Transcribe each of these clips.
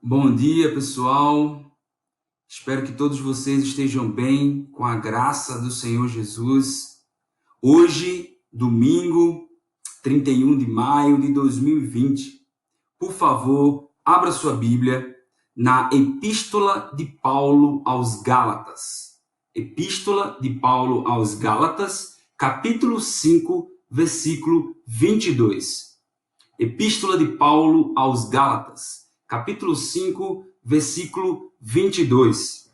Bom dia, pessoal. Espero que todos vocês estejam bem, com a graça do Senhor Jesus. Hoje, domingo, 31 de maio de 2020. Por favor, abra sua Bíblia na Epístola de Paulo aos Gálatas. Epístola de Paulo aos Gálatas, capítulo 5, versículo 22. Epístola de Paulo aos Gálatas, capítulo 5, versículo 22.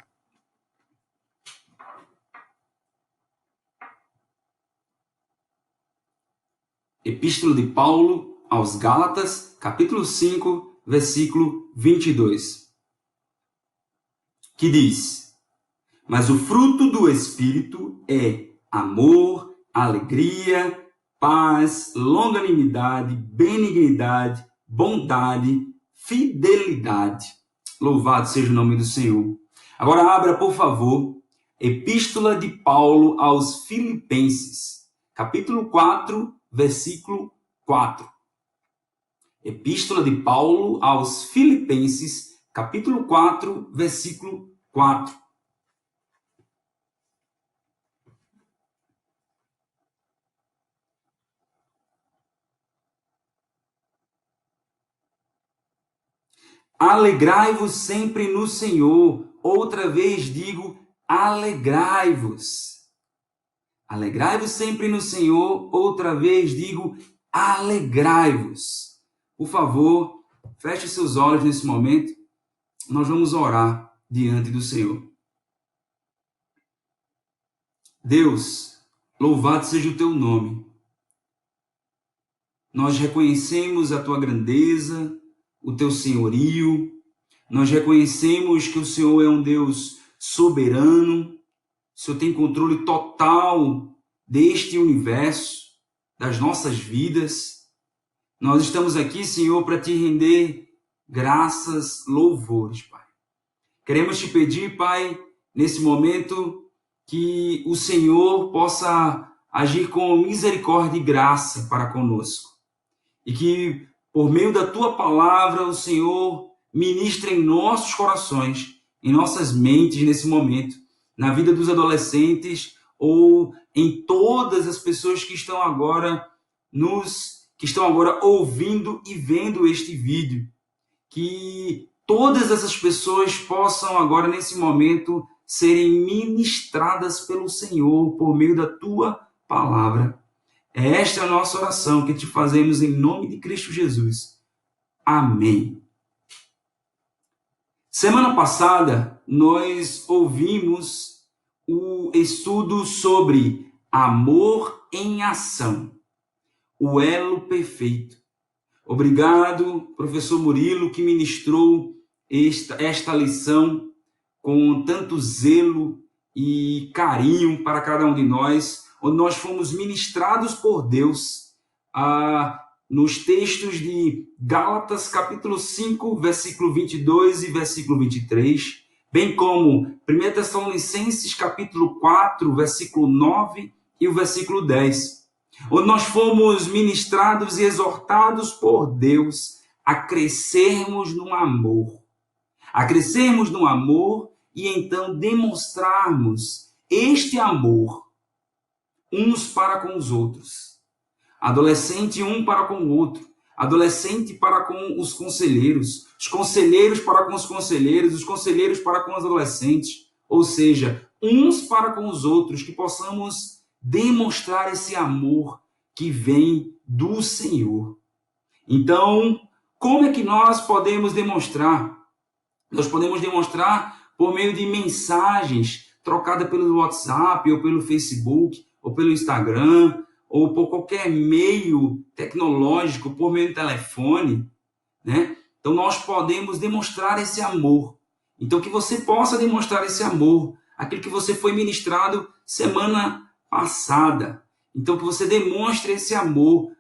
Epístola de Paulo aos Gálatas, capítulo 5, versículo 22. Que diz: Mas o fruto do Espírito é amor, alegria, paz, longanimidade, benignidade, bondade, fidelidade. Louvado seja o nome do Senhor. Agora abra, por favor, Epístola de Paulo aos Filipenses, capítulo 4, versículo 4. Epístola de Paulo aos Filipenses, capítulo 4, versículo 4. Alegrai-vos sempre no Senhor. Outra vez digo, alegrai-vos. Alegrai-vos sempre no Senhor. Outra vez digo, alegrai-vos. Por favor, feche seus olhos nesse momento. Nós vamos orar diante do Senhor. Deus, louvado seja o teu nome. Nós reconhecemos a tua grandeza, o teu senhorio. Nós reconhecemos que o Senhor é um Deus soberano. O Senhor tem controle total deste universo, das nossas vidas. Nós estamos aqui, Senhor, para te render graças, louvores, Pai. Queremos te pedir, Pai, nesse momento, que o Senhor possa agir com misericórdia e graça para conosco. E que, por meio da tua palavra, o Senhor ministre em nossos corações, em nossas mentes nesse momento, na vida dos adolescentes ou em todas as pessoas que estão agora ouvindo e vendo este vídeo. Que todas essas pessoas possam agora, nesse momento, serem ministradas pelo Senhor por meio da tua palavra. Esta é a nossa oração que te fazemos em nome de Cristo Jesus. Amém. Semana passada, nós ouvimos o estudo sobre amor em ação, o elo perfeito. Obrigado, professor Murilo, que ministrou esta lição com tanto zelo e carinho para cada um de nós, onde nós fomos ministrados por Deus nos textos de Gálatas, capítulo 5, versículo 22 e versículo 23, bem como 1 Tessalonicenses, capítulo 4, versículo 9 e o versículo 10, onde nós fomos ministrados e exortados por Deus a crescermos no amor. A crescermos no amor e então demonstrarmos este amor uns para com os outros. Adolescente um para com o outro. Adolescente para com os conselheiros para com os conselheiros para com os adolescentes. Ou seja, uns para com os outros, que possamos demonstrar esse amor que vem do Senhor. Então, como é que nós podemos demonstrar? Nós podemos demonstrar por meio de mensagens trocadas pelo WhatsApp, ou pelo Facebook, ou pelo Instagram, ou por qualquer meio tecnológico, por meio do telefone, né? Então, nós podemos demonstrar esse amor. Então, que você possa demonstrar esse amor, aquilo que você foi ministrado semana passada. Então, que você demonstre esse amor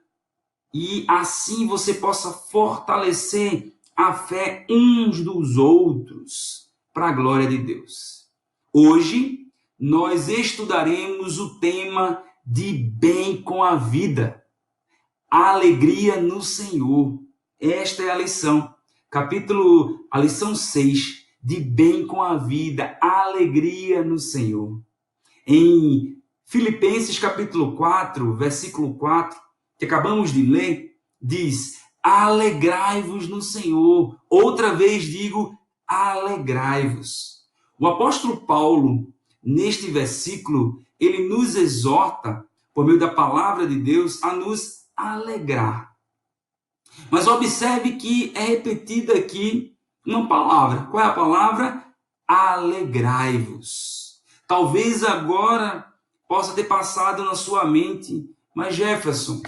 e assim você possa fortalecer a fé uns dos outros para a glória de Deus. Hoje, nós estudaremos o tema de bem com a vida, a alegria no Senhor. Esta é a lição. a lição 6, de bem com a vida, alegria no Senhor. Em Filipenses capítulo 4, versículo 4, que acabamos de ler, diz: alegrai-vos no Senhor. Outra vez digo, alegrai-vos. O apóstolo Paulo, neste versículo, ele nos exorta, por meio da palavra de Deus, a nos alegrar. Mas observe que é repetida aqui uma palavra. Qual é a palavra? Alegrai-vos. Talvez agora possa ter passado na sua mente, mas Jefferson,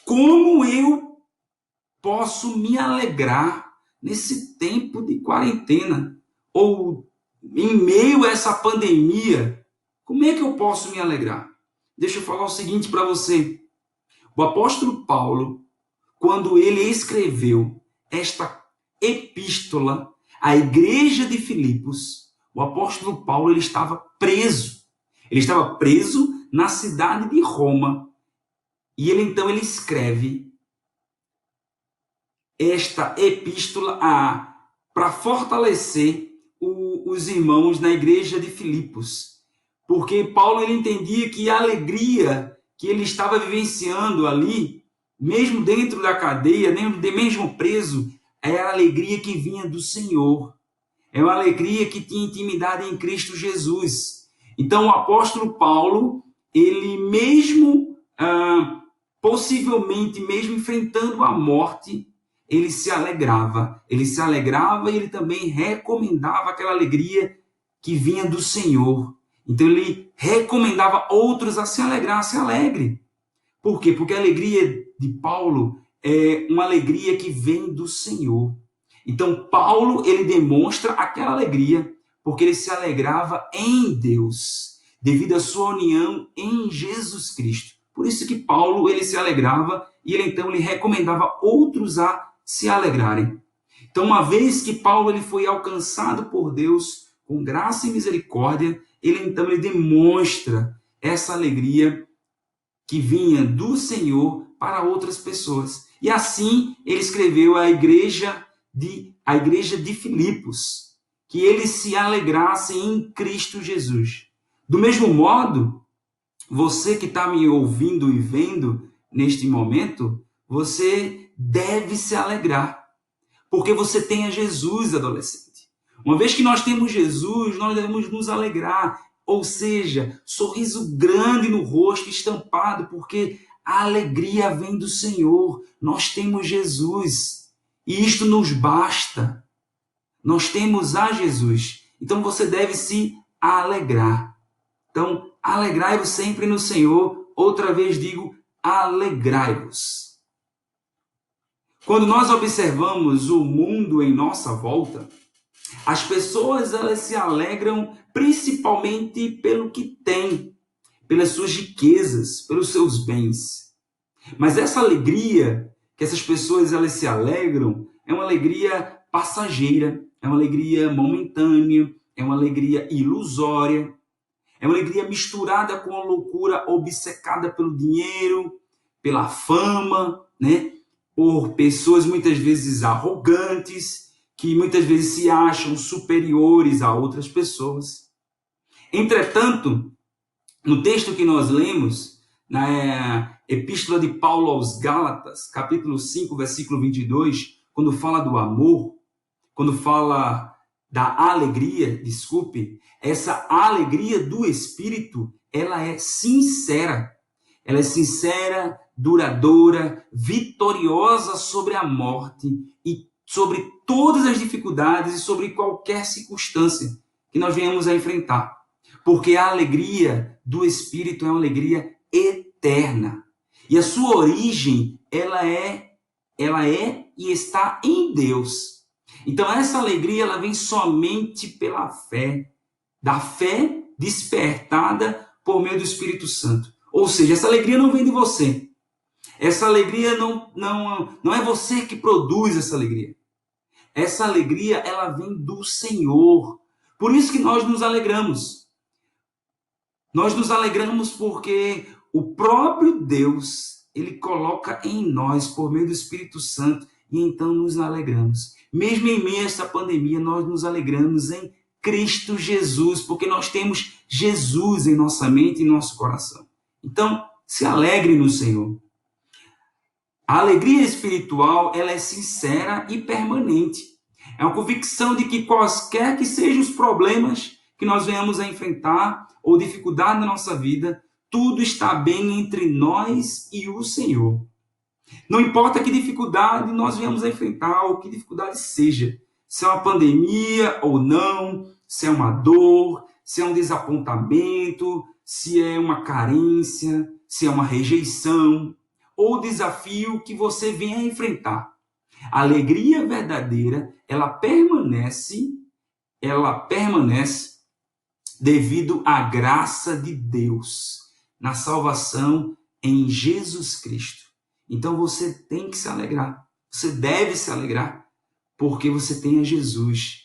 como eu posso me alegrar nesse tempo de quarentena? Ou em meio a essa pandemia, como é que eu posso me alegrar? Deixa eu falar o seguinte para você. O apóstolo Paulo, quando ele escreveu esta epístola à igreja de Filipos, o apóstolo Paulo ele estava preso. Ele estava preso na cidade de Roma. E ele escreve esta epístola para fortalecer os irmãos na igreja de Filipos. Porque Paulo ele entendia que a alegria que ele estava vivenciando ali, mesmo dentro da cadeia, mesmo preso, era a alegria que vinha do Senhor. É uma alegria que tinha intimidade em Cristo Jesus. Então, o apóstolo Paulo, ele mesmo, possivelmente, mesmo enfrentando a morte, ele se alegrava. Ele se alegrava e ele também recomendava aquela alegria que vinha do Senhor. Então, ele recomendava outros a se alegrar, se alegre. Por quê? Porque a alegria de Paulo é uma alegria que vem do Senhor. Então, Paulo, ele demonstra aquela alegria porque ele se alegrava em Deus, devido à sua união em Jesus Cristo. Por isso que Paulo, ele se alegrava e ele recomendava outros a se alegrarem. Então, uma vez que Paulo ele foi alcançado por Deus com graça e misericórdia, ele demonstra essa alegria que vinha do Senhor para outras pessoas. E assim ele escreveu a igreja de Filipos, que eles se alegrassem em Cristo Jesus. Do mesmo modo, você que está me ouvindo e vendo neste momento, você deve se alegrar, porque você tem a Jesus, adolescente. Uma vez que nós temos Jesus, nós devemos nos alegrar, ou seja, sorriso grande no rosto, estampado, porque a alegria vem do Senhor. Nós temos Jesus e isto nos basta. Nós temos a Jesus. Então você deve se alegrar. Então, alegrai-vos sempre no Senhor. Outra vez digo, alegrai-vos. Quando nós observamos o mundo em nossa volta, as pessoas elas se alegram principalmente pelo que têm, pelas suas riquezas, pelos seus bens. Mas essa alegria que essas pessoas elas se alegram é uma alegria passageira, é uma alegria momentânea, é uma alegria ilusória, é uma alegria misturada com a loucura obcecada pelo dinheiro, pela fama, né? Por pessoas muitas vezes arrogantes, que muitas vezes se acham superiores a outras pessoas. Entretanto, no texto que nós lemos, na Epístola de Paulo aos Gálatas, capítulo 5, versículo 22, quando fala do amor, quando fala da alegria, essa alegria do Espírito, ela é sincera. Ela é sincera, duradoura, vitoriosa sobre a morte e sobre todas as dificuldades e sobre qualquer circunstância que nós venhamos a enfrentar. Porque a alegria do Espírito é uma alegria eterna. E a sua origem, ela é e está em Deus. Então essa alegria, ela vem somente pela fé. Da fé despertada por meio do Espírito Santo. Ou seja, essa alegria não vem de você. Essa alegria não é você que produz essa alegria. Essa alegria, ela vem do Senhor. Por isso que nós nos alegramos. Nós nos alegramos porque o próprio Deus, ele coloca em nós, por meio do Espírito Santo, e então nos alegramos. Mesmo em meio a esta pandemia, nós nos alegramos em Cristo Jesus, porque nós temos Jesus em nossa mente e em nosso coração. Então, se alegre no Senhor. A alegria espiritual, ela é sincera e permanente. É uma convicção de que quaisquer que sejam os problemas que nós venhamos a enfrentar ou dificuldade na nossa vida, tudo está bem entre nós e o Senhor. Não importa que dificuldade nós venhamos a enfrentar ou que dificuldade seja, se é uma pandemia ou não, se é uma dor, se é um desapontamento, se é uma carência, se é uma rejeição, ou desafio que você venha a enfrentar. A alegria verdadeira, ela permanece devido à graça de Deus, na salvação em Jesus Cristo. Então você tem que se alegrar, você deve se alegrar, porque você tem a Jesus.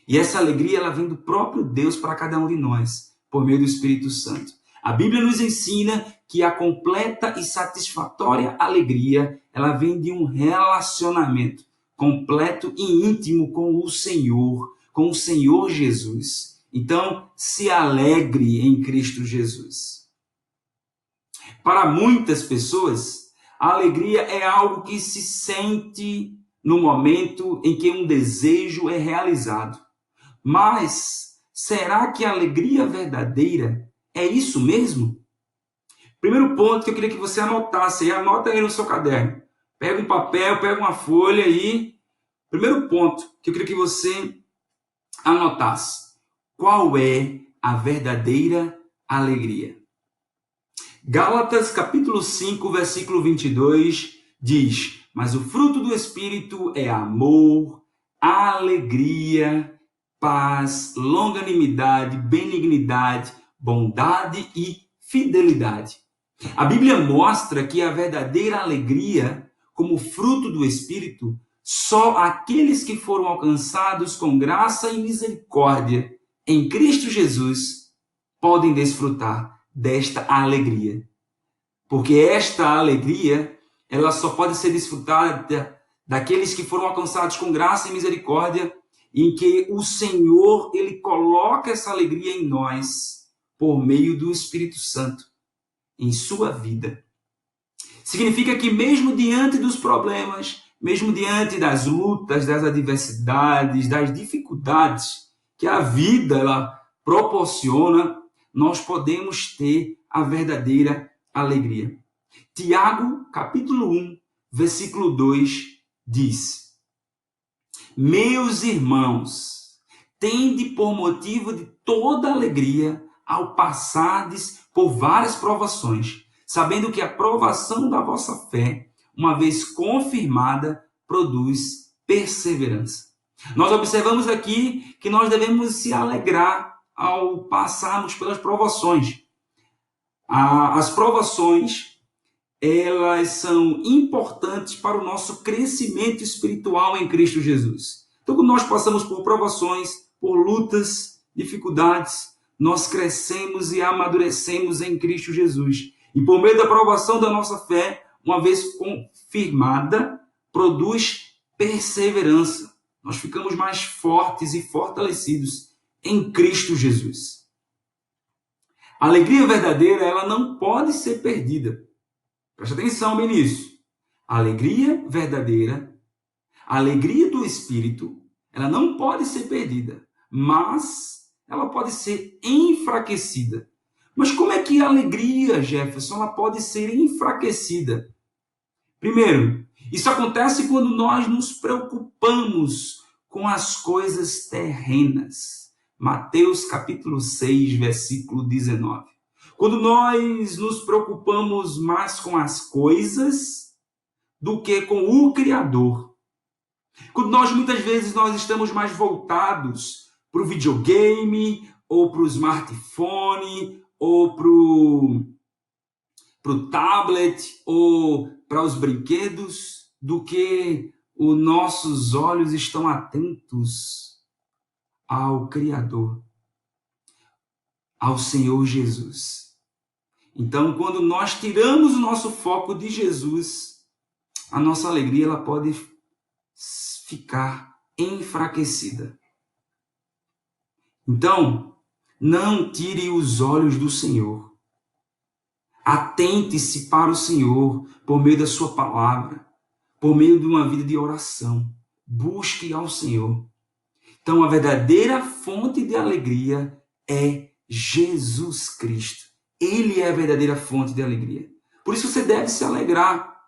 E essa alegria, ela vem do próprio Deus para cada um de nós, por meio do Espírito Santo. A Bíblia nos ensina que a completa e satisfatória alegria, ela vem de um relacionamento completo e íntimo com o Senhor Jesus. Então, se alegre em Cristo Jesus. Para muitas pessoas, a alegria é algo que se sente no momento em que um desejo é realizado. Mas, será que a alegria verdadeira é isso mesmo? Primeiro ponto que eu queria que você anotasse, anota aí no seu caderno. Pega um papel, pega uma folha aí. Primeiro ponto que eu queria que você anotasse. Qual é a verdadeira alegria? Gálatas capítulo 5, versículo 22 diz: mas o fruto do Espírito é amor, alegria, paz, longanimidade, benignidade, bondade e fidelidade. A Bíblia mostra que a verdadeira alegria, como fruto do Espírito, só aqueles que foram alcançados com graça e misericórdia em Cristo Jesus podem desfrutar desta alegria. Porque esta alegria, ela só pode ser desfrutada daqueles que foram alcançados com graça e misericórdia, em que o Senhor, ele coloca essa alegria em nós por meio do Espírito Santo em sua vida. Significa que mesmo diante dos problemas, mesmo diante das lutas, das adversidades, das dificuldades que a vida ela proporciona, nós podemos ter a verdadeira alegria. Tiago, capítulo 1, versículo 2, diz: meus irmãos, tende por motivo de toda alegria ao passardes por várias provações, sabendo que a provação da vossa fé, uma vez confirmada, produz perseverança. Nós observamos aqui que nós devemos se alegrar ao passarmos pelas provações. As provações, elas são importantes para o nosso crescimento espiritual em Cristo Jesus. Então, quando nós passamos por provações, por lutas, dificuldades, nós crescemos e amadurecemos em Cristo Jesus. E por meio da provação da nossa fé, uma vez confirmada, produz perseverança. Nós ficamos mais fortes e fortalecidos em Cristo Jesus. A alegria verdadeira, ela não pode ser perdida. Preste atenção bem nisso. A alegria verdadeira, a alegria do Espírito, ela não pode ser perdida, mas ela pode ser enfraquecida. Mas como é que a alegria, Jefferson, ela pode ser enfraquecida? Primeiro, isso acontece quando nós nos preocupamos com as coisas terrenas. Mateus capítulo 6, versículo 19. Quando nós nos preocupamos mais com as coisas do que com o Criador. Quando muitas vezes nós estamos mais voltados para o videogame, ou para o smartphone, ou para o tablet, ou para os brinquedos, do que os nossos olhos estão atentos ao Criador, ao Senhor Jesus. Então, quando nós tiramos o nosso foco de Jesus, a nossa alegria ela pode ficar enfraquecida. Então, não tire os olhos do Senhor. Atente-se para o Senhor por meio da sua palavra, por meio de uma vida de oração. Busque ao Senhor. Então, a verdadeira fonte de alegria é Jesus Cristo. Ele é a verdadeira fonte de alegria. Por isso você deve se alegrar,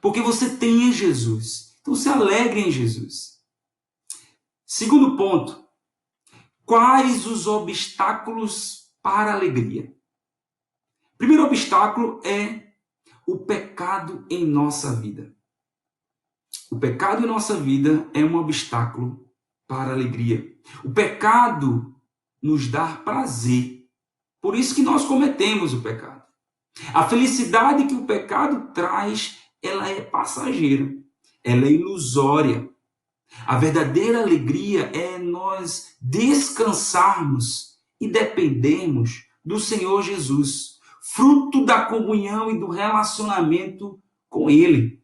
porque você tem em Jesus. Então, se alegre em Jesus. Segundo ponto, quais os obstáculos para a alegria? Primeiro obstáculo é o pecado em nossa vida. O pecado em nossa vida é um obstáculo para a alegria. O pecado nos dá prazer. Por isso que nós cometemos o pecado. A felicidade que o pecado traz, ela é passageira. Ela é ilusória. A verdadeira alegria é nós descansarmos e dependermos do Senhor Jesus, fruto da comunhão e do relacionamento com Ele.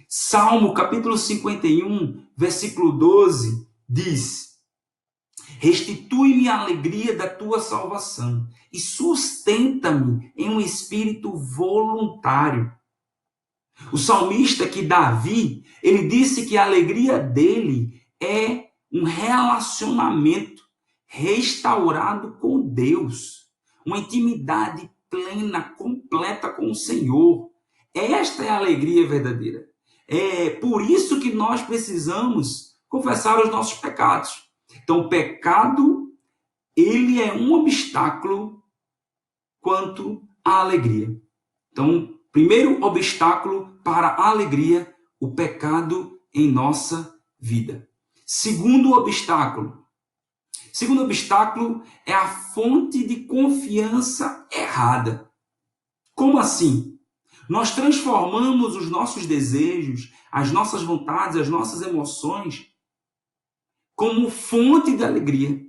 Salmo capítulo 51, versículo 12, diz: restitui-me a alegria da tua salvação e sustenta-me em um espírito voluntário. O salmista, que Davi, ele disse que a alegria dele é um relacionamento restaurado com Deus, uma intimidade plena, completa com o Senhor. Esta é a alegria verdadeira. É por isso que nós precisamos confessar os nossos pecados. Então, o pecado, ele é um obstáculo quanto à alegria. Então, primeiro obstáculo para a alegria, o pecado em nossa vida. Segundo obstáculo é a fonte de confiança errada. Como assim? Nós transformamos os nossos desejos, as nossas vontades, as nossas emoções como fonte de alegria.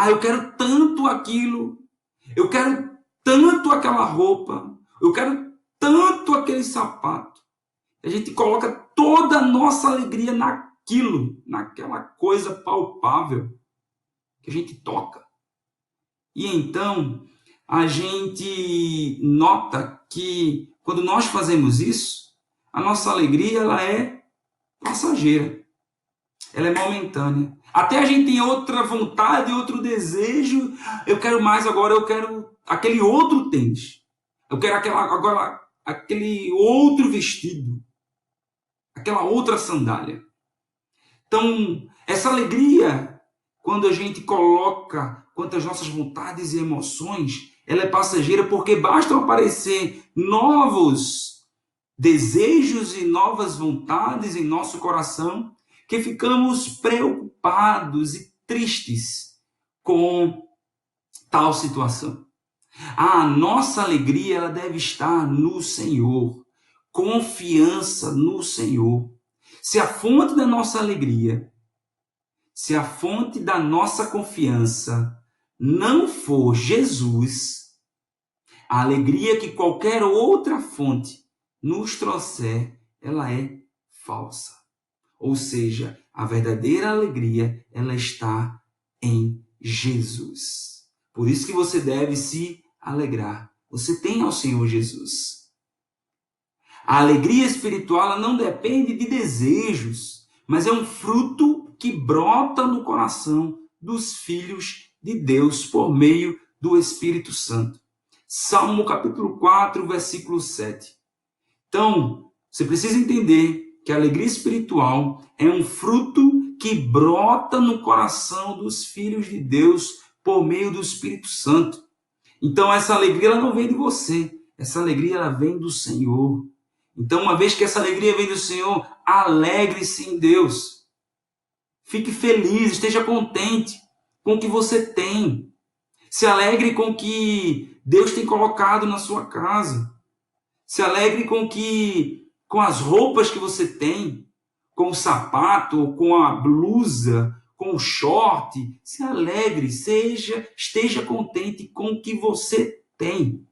Eu quero tanto aquilo, eu quero tanto aquela roupa, eu quero tanto aquele sapato. A gente coloca toda a nossa alegria naquilo, naquela coisa palpável que a gente toca. E então, a gente nota que quando nós fazemos isso, a nossa alegria ela é passageira. Ela é momentânea. Até a gente tem outra vontade, outro desejo. Eu quero mais agora, eu quero aquele outro tênis. Eu quero aquele outro vestido. Aquela outra sandália. Então, essa alegria, quando a gente coloca quanto às nossas vontades e emoções, ela é passageira porque basta aparecer novos desejos e novas vontades em nosso coração que ficamos preocupados e tristes com tal situação. A nossa alegria ela deve estar no Senhor, confiança no Senhor. Se a fonte da nossa alegria, se a fonte da nossa confiança não for Jesus, a alegria que qualquer outra fonte nos trouxer, ela é falsa. Ou seja, a verdadeira alegria, ela está em Jesus. Por isso que você deve se alegrar. Você tem ao Senhor Jesus. A alegria espiritual ela não depende de desejos, mas é um fruto que brota no coração dos filhos de Deus por meio do Espírito Santo. Salmo capítulo 4, versículo 7. Então, você precisa entender que a alegria espiritual é um fruto que brota no coração dos filhos de Deus por meio do Espírito Santo. Então, essa alegria ela não vem de você. Essa alegria ela vem do Senhor. Então, uma vez que essa alegria vem do Senhor, alegre-se em Deus. Fique feliz, esteja contente com o que você tem. Se alegre com o que Deus tem colocado na sua casa. Se alegre com as roupas que você tem, com o sapato, com a blusa, com o short. Se alegre, esteja contente com o que você tem.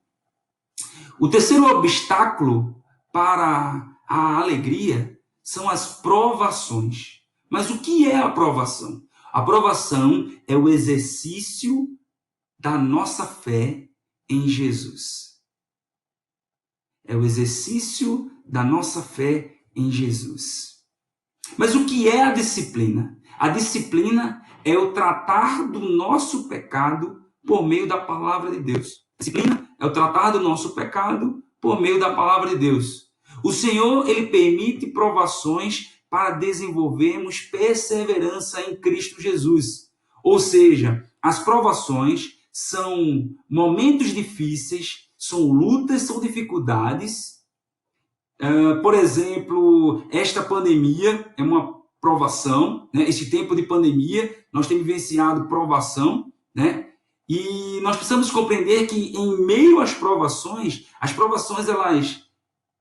O terceiro obstáculo para a alegria são as provações. Mas o que é a provação? A provação é o exercício da nossa fé em Jesus. É o exercício da nossa fé em Jesus. Mas o que é a disciplina? A disciplina é o tratar do nosso pecado por meio da palavra de Deus. A disciplina é o tratar do nosso pecado por meio da palavra de Deus. O Senhor, ele permite provações para desenvolvermos perseverança em Cristo Jesus. Ou seja, as provações são momentos difíceis, são lutas, são dificuldades. Por exemplo, esta pandemia é uma provação, né? Este tempo de pandemia, nós temos vivenciado provação, né? E nós precisamos compreender que em meio às provações, as provações elas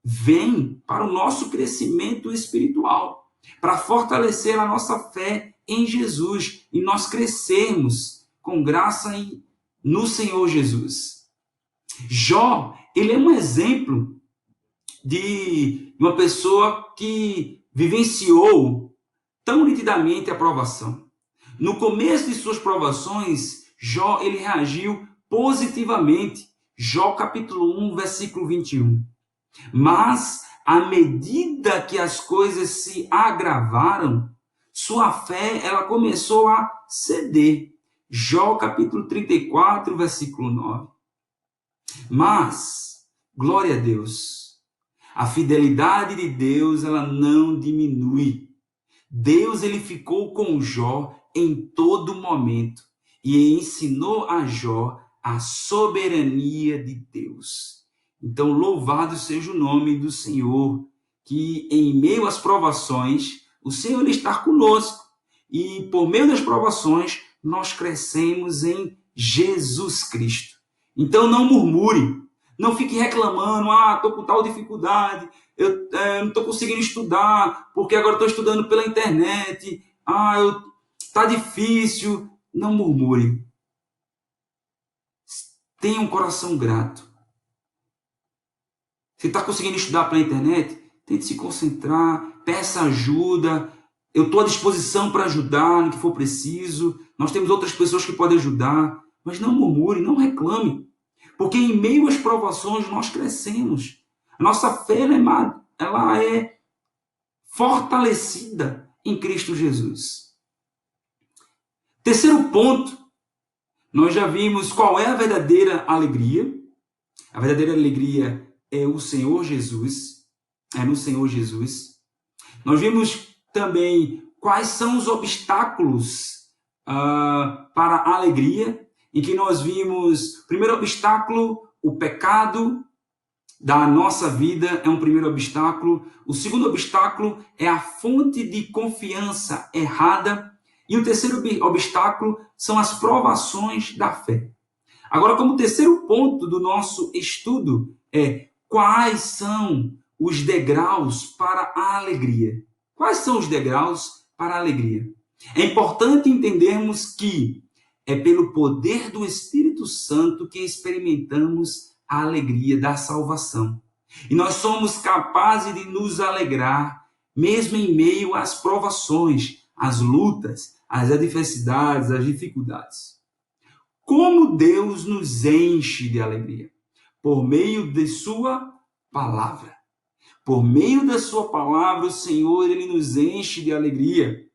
vêm para o nosso crescimento espiritual, para fortalecer a nossa fé em Jesus e nós crescermos com graça no Senhor Jesus. Jó, ele é um exemplo de uma pessoa que vivenciou tão nitidamente a provação. No começo de suas provações, Jó ele reagiu positivamente. Jó capítulo 1, versículo 21. Mas, à medida que as coisas se agravaram, sua fé ela começou a ceder. Jó capítulo 34, versículo 9. Mas, glória a Deus, a fidelidade de Deus ela não diminui. Deus ele ficou com Jó em todo momento e ensinou a Jó a soberania de Deus. Então, louvado seja o nome do Senhor, que em meio às provações, o Senhor ele está conosco. E por meio das provações, nós crescemos em Jesus Cristo. Então, não murmure, não fique reclamando, estou com tal dificuldade, eu não estou conseguindo estudar, porque agora estou estudando pela internet, está difícil. Não murmure. Tenha um coração grato. Se está conseguindo estudar pela internet, tente se concentrar, peça ajuda. Eu estou à disposição para ajudar no que for preciso. Nós temos outras pessoas que podem ajudar. Mas não murmure, não reclame. Porque em meio às provações nós crescemos. A nossa fé ela é fortalecida em Cristo Jesus. Terceiro ponto, nós já vimos qual é a verdadeira alegria. A verdadeira alegria é o Senhor Jesus, é no Senhor Jesus. Nós vimos também quais são os obstáculos para a alegria, em que nós vimos, o primeiro obstáculo, o pecado da nossa vida é um primeiro obstáculo. O segundo obstáculo é a fonte de confiança errada. E o terceiro obstáculo são as provações da fé. Agora, como terceiro ponto do nosso estudo é quais são os degraus para a alegria. Quais são os degraus para a alegria? É importante entendermos que é pelo poder do Espírito Santo que experimentamos a alegria da salvação. E nós somos capazes de nos alegrar, mesmo em meio às provações, às lutas, às adversidades, às dificuldades. Como Deus nos enche de alegria? Por meio de sua palavra. Por meio da sua palavra, o Senhor ele nos enche de alegria.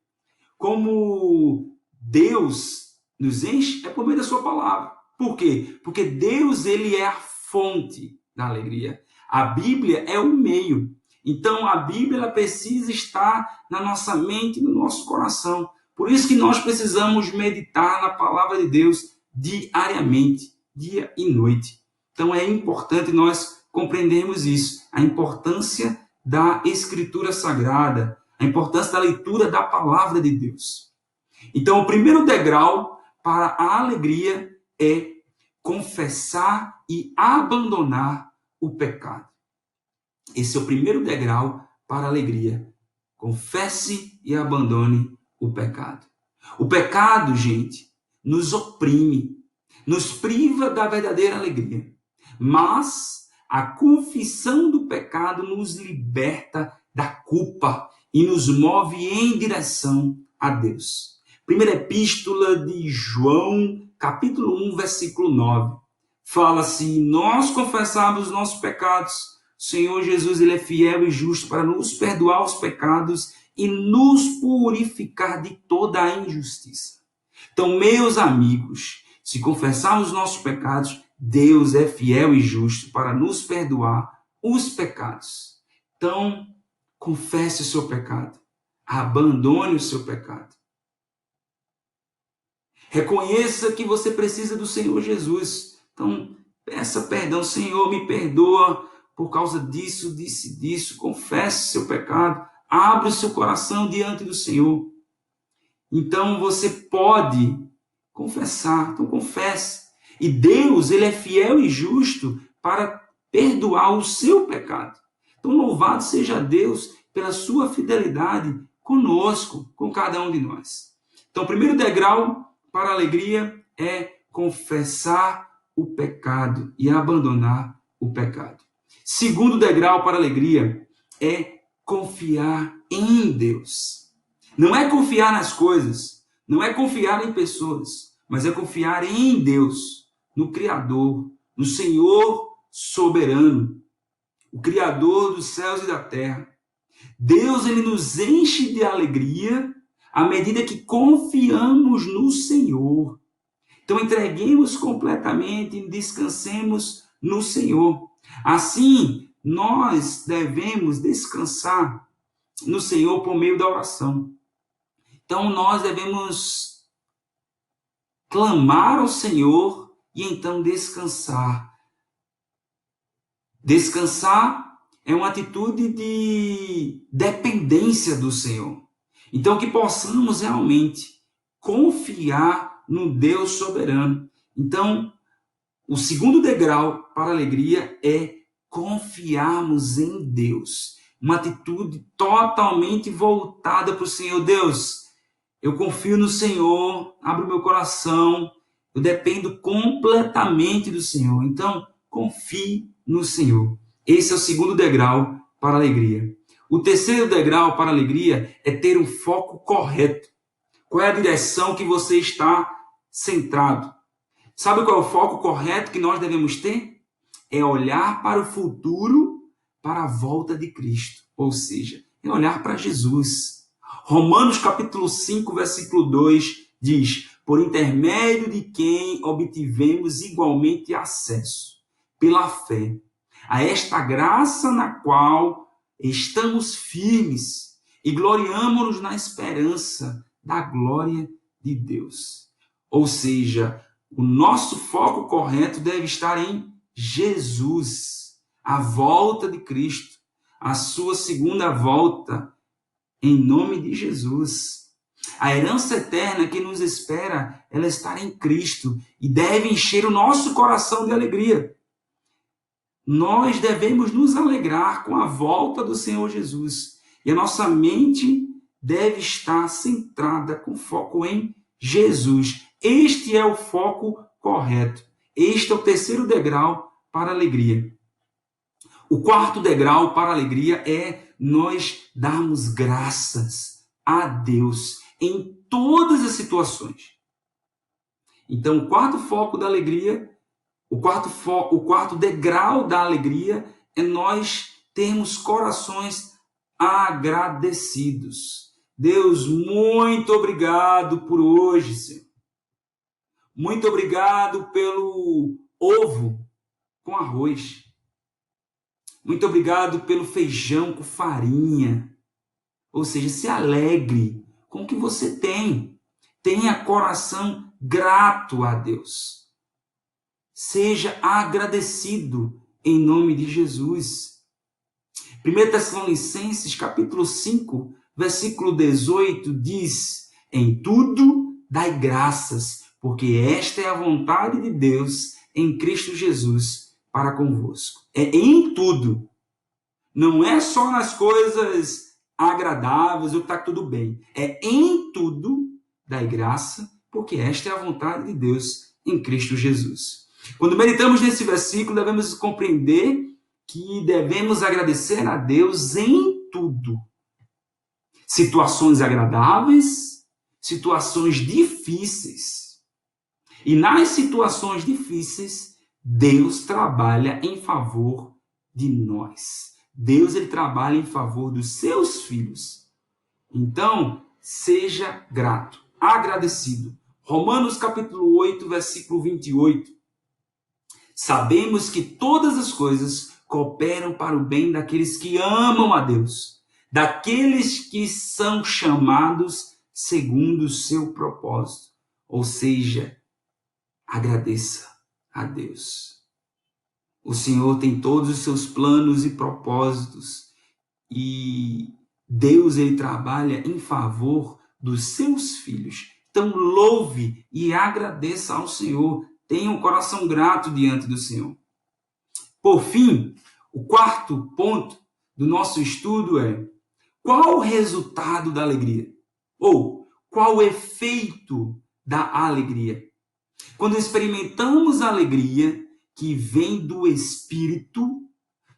Como Deus nos enche é por meio da sua palavra. Por quê? Porque Deus ele é a fonte da alegria. A Bíblia é o meio. Então a Bíblia ela precisa estar na nossa mente e no nosso coração. Por isso que nós precisamos meditar na palavra de Deus diariamente, dia e noite. Então é importante nós compreendermos isso, a importância da Escritura Sagrada, a importância da leitura da palavra de Deus. Então o primeiro degrau para a alegria é confessar e abandonar o pecado. Esse é o primeiro degrau para a alegria. Confesse e abandone o pecado. O pecado, gente, nos oprime, nos priva da verdadeira alegria. Mas a confissão do pecado nos liberta da culpa e nos move em direção a Deus. Primeira epístola de João, capítulo 1, versículo 9. Fala assim: nós confessarmos os nossos pecados, o Senhor Jesus ele é fiel e justo para nos perdoar os pecados e nos purificar de toda a injustiça. Então, meus amigos, se confessarmos os nossos pecados, Deus é fiel e justo para nos perdoar os pecados. Então, confesse o seu pecado. Abandone o seu pecado. Reconheça que você precisa do Senhor Jesus. Então, peça perdão. Senhor, me perdoa por causa disso, disso. Confesse seu pecado. Abra o seu coração diante do Senhor. Então, você pode confessar. Então, confesse. E Deus, ele é fiel e justo para perdoar o seu pecado. Então, louvado seja Deus pela sua fidelidade conosco, com cada um de nós. Então, o primeiro degrau para a alegria é confessar o pecado e abandonar o pecado. Segundo degrau para a alegria é confiar em Deus. Não é confiar nas coisas, não é confiar em pessoas, mas é confiar em Deus, no Criador, no Senhor soberano, o Criador dos céus e da terra. Deus, ele nos enche de alegria à medida que confiamos no Senhor. Então, entreguemos completamente e descansemos no Senhor. Assim, nós devemos descansar no Senhor por meio da oração. Então, nós devemos clamar ao Senhor e então descansar. Descansar é uma atitude de dependência do Senhor. Então, que possamos realmente confiar no Deus soberano. Então, o segundo degrau para a alegria é confiarmos em Deus. Uma atitude totalmente voltada para o Senhor. Deus, eu confio no Senhor, abro meu coração, eu dependo completamente do Senhor. Então, confie no Senhor. Esse é o segundo degrau para a alegria. O terceiro degrau para a alegria é ter um foco correto. Qual é a direção que você está centrado? Sabe qual é o foco correto que nós devemos ter? É olhar para o futuro, para a volta de Cristo. Ou seja, é olhar para Jesus. Romanos capítulo 5, versículo 2 diz: por intermédio de quem obtivemos igualmente acesso, pela fé, a esta graça na qual estamos firmes e gloriamo-nos na esperança da glória de Deus. Ou seja, o nosso foco correto deve estar em Jesus, a volta de Cristo, a sua segunda volta, em nome de Jesus. A herança eterna que nos espera, ela está em Cristo e deve encher o nosso coração de alegria. Nós devemos nos alegrar com a volta do Senhor Jesus. E a nossa mente deve estar centrada com foco em Jesus. Este é o foco correto. Este é o terceiro degrau para a alegria. O quarto degrau para a alegria é nós darmos graças a Deus em todas as situações. Então, o quarto foco da alegria, o quarto degrau da alegria é nós termos corações agradecidos. Deus, muito obrigado por hoje, Senhor. Muito obrigado pelo ovo com arroz. Muito obrigado pelo feijão com farinha. Ou seja, se alegre com o que você tem. Tenha coração grato a Deus. Seja agradecido em nome de Jesus. 1 Tessalonicenses, capítulo 5, versículo 18, diz: em tudo dai graças, porque esta é a vontade de Deus em Cristo Jesus para convosco. É em tudo. Não é só nas coisas agradáveis ou que está tudo bem. É em tudo dai graça, porque esta é a vontade de Deus em Cristo Jesus. Quando meditamos nesse versículo, devemos compreender que devemos agradecer a Deus em tudo. situações agradáveis, situações difíceis. E nas situações difíceis, Deus trabalha em favor de nós. Deus, ele trabalha em favor dos seus filhos. Então, seja grato, agradecido. Romanos capítulo 8, versículo 28. Sabemos que todas as coisas cooperam para o bem daqueles que amam a Deus, daqueles que são chamados segundo o seu propósito. Ou seja, agradeça a Deus. O Senhor tem todos os seus planos e propósitos e Deus, ele trabalha em favor dos seus filhos. Então louve e agradeça ao Senhor. Tenha um coração grato diante do Senhor. Por fim, o quarto ponto do nosso estudo é: qual o resultado da alegria? Ou qual o efeito da alegria? Quando experimentamos a alegria que vem do Espírito,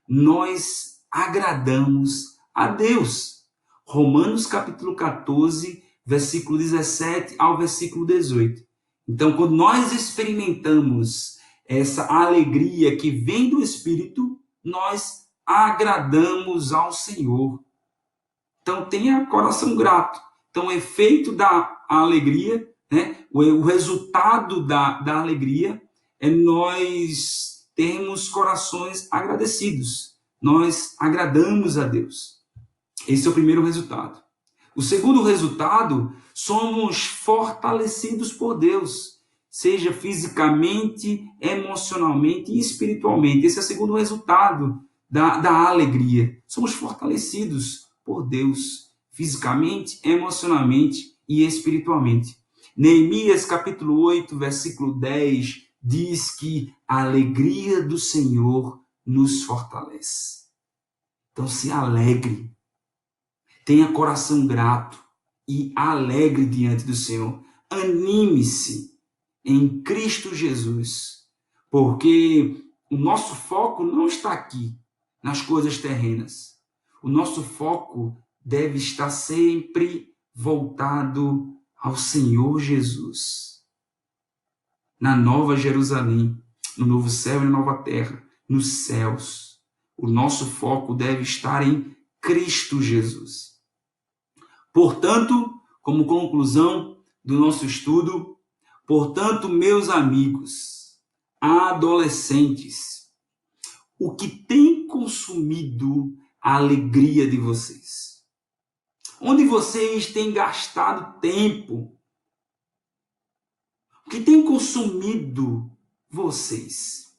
nós agradamos a Deus. Romanos capítulo 14, versículo 17 ao versículo 18. Então, quando nós experimentamos essa alegria que vem do Espírito, nós agradamos ao Senhor. Então, tenha coração grato. Então, o efeito da alegria, né? O resultado da alegria é nós termos corações agradecidos. Nós agradamos a Deus. Esse é o primeiro resultado. O segundo resultado, somos fortalecidos por Deus, seja fisicamente, emocionalmente e espiritualmente. Esse é o segundo resultado da alegria. Somos fortalecidos por Deus, fisicamente, emocionalmente e espiritualmente. Neemias capítulo 8, versículo 10, diz que a alegria do Senhor nos fortalece. Então se alegre, tenha coração grato e alegre diante do Senhor. Anime-se em Cristo Jesus, porque o nosso foco não está aqui, nas coisas terrenas. O nosso foco deve estar sempre voltado ao Senhor Jesus. Na Nova Jerusalém, no novo céu e na nova terra, nos céus. O nosso foco deve estar em Cristo Jesus. Portanto, como conclusão do nosso estudo, portanto, meus amigos, adolescentes, o que tem consumido a alegria de vocês? Onde vocês têm gastado tempo? O que tem consumido vocês?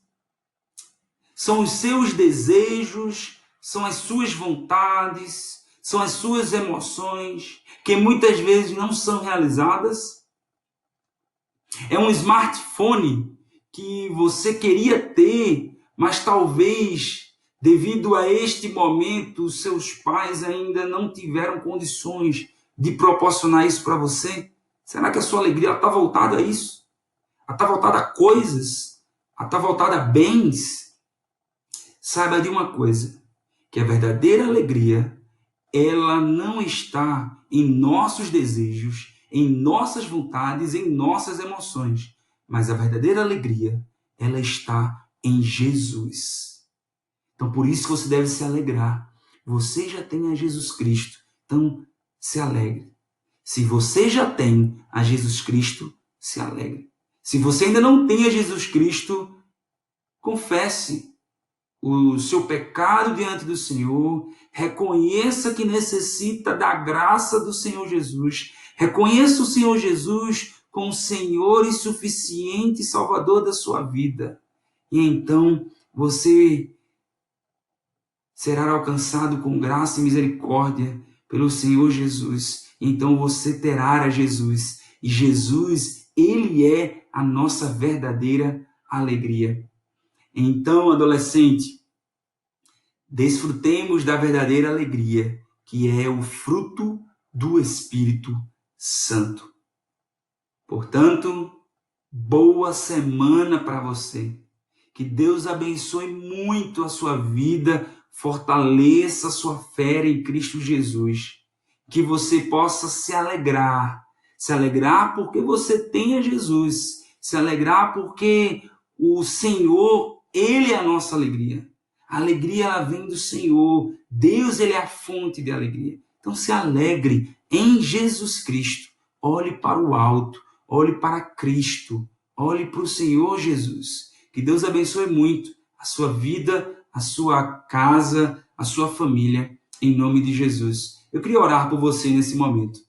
São os seus desejos, são as suas vontades, são as suas emoções, que muitas vezes não são realizadas? É um smartphone que você queria ter, mas talvez, devido a este momento, seus pais ainda não tiveram condições de proporcionar isso para você? Será que a sua alegria está voltada a isso? Está voltada a coisas? Está voltada a bens? Saiba de uma coisa, que a verdadeira alegria, ela não está em nossos desejos, em nossas vontades, em nossas emoções. Mas a verdadeira alegria, ela está em Jesus. Então, por isso que você deve se alegrar. Você já tem a Jesus Cristo. Então, se alegre. Se você já tem a Jesus Cristo, se alegre. Se você ainda não tem a Jesus Cristo, confesse o seu pecado diante do Senhor, reconheça que necessita da graça do Senhor Jesus, reconheça o Senhor Jesus como Senhor e suficiente Salvador da sua vida. E então você será alcançado com graça e misericórdia pelo Senhor Jesus. Então você terá a Jesus. E Jesus, ele é a nossa verdadeira alegria. Então, adolescente, desfrutemos da verdadeira alegria, que é o fruto do Espírito Santo. Portanto, boa semana para você. Que Deus abençoe muito a sua vida, fortaleça a sua fé em Cristo Jesus. que você possa se alegrar porque você tem a Jesus, se alegrar porque o Senhor, Ele é a nossa alegria. A alegria, ela vem do Senhor. Deus, Ele é a fonte de alegria. Então, se alegre em Jesus Cristo. Olhe para o alto, olhe para Cristo, olhe para o Senhor Jesus. Que Deus abençoe muito a sua vida, a sua casa, a sua família, em nome de Jesus. Eu queria orar por você nesse momento.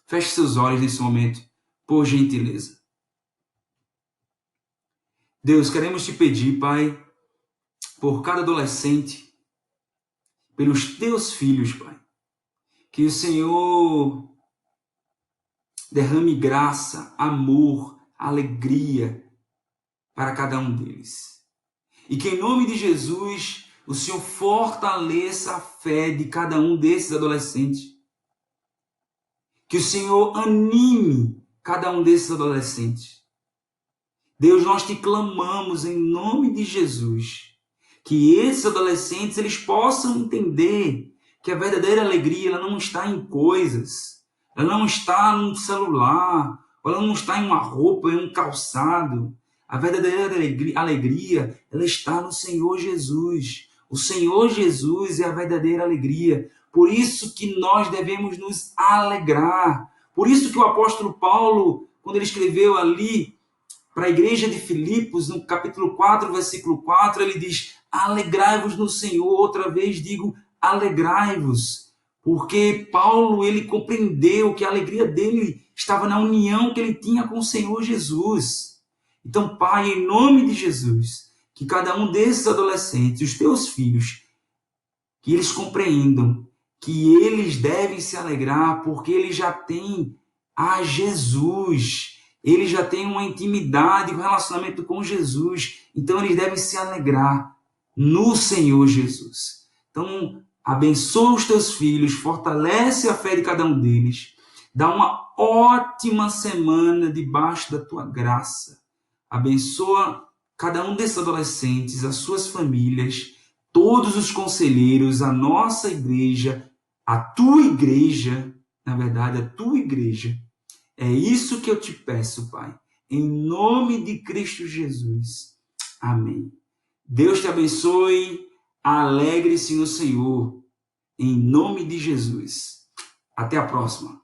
Feche seus olhos nesse momento, por gentileza. Deus, queremos te pedir, Pai, por cada adolescente, pelos teus filhos, Pai, que o Senhor derrame graça, amor, alegria para cada um deles. E que em nome de Jesus, o Senhor fortaleça a fé de cada um desses adolescentes. Que o Senhor anime cada um desses adolescentes. Deus, nós te clamamos em nome de Jesus, que esses adolescentes eles possam entender que a verdadeira alegria ela não está em coisas, ela não está num celular, ela não está em uma roupa, em um calçado. A verdadeira alegria ela está no Senhor Jesus. O Senhor Jesus é a verdadeira alegria. Por isso que nós devemos nos alegrar. Por isso que o apóstolo Paulo, quando ele escreveu ali para a igreja de Filipos, no capítulo 4, versículo 4, ele diz: alegrai-vos no Senhor. Outra vez digo, alegrai-vos. Porque Paulo, ele compreendeu que a alegria dele estava na união que ele tinha com o Senhor Jesus. Então, Pai, em nome de Jesus, que cada um desses adolescentes, os teus filhos, que eles compreendam que eles devem se alegrar porque eles já têm a Jesus. Eles já têm uma intimidade, um relacionamento com Jesus. Então, eles devem se alegrar no Senhor Jesus. Então, abençoa os teus filhos, fortalece a fé de cada um deles. Dá uma ótima semana debaixo da tua graça. Abençoa cada um desses adolescentes, as suas famílias, todos os conselheiros, a nossa igreja, a tua igreja, na verdade, a tua igreja. É isso que eu te peço, Pai, em nome de Cristo Jesus. Amém. Deus te abençoe, alegre-se no Senhor, em nome de Jesus. Até a próxima.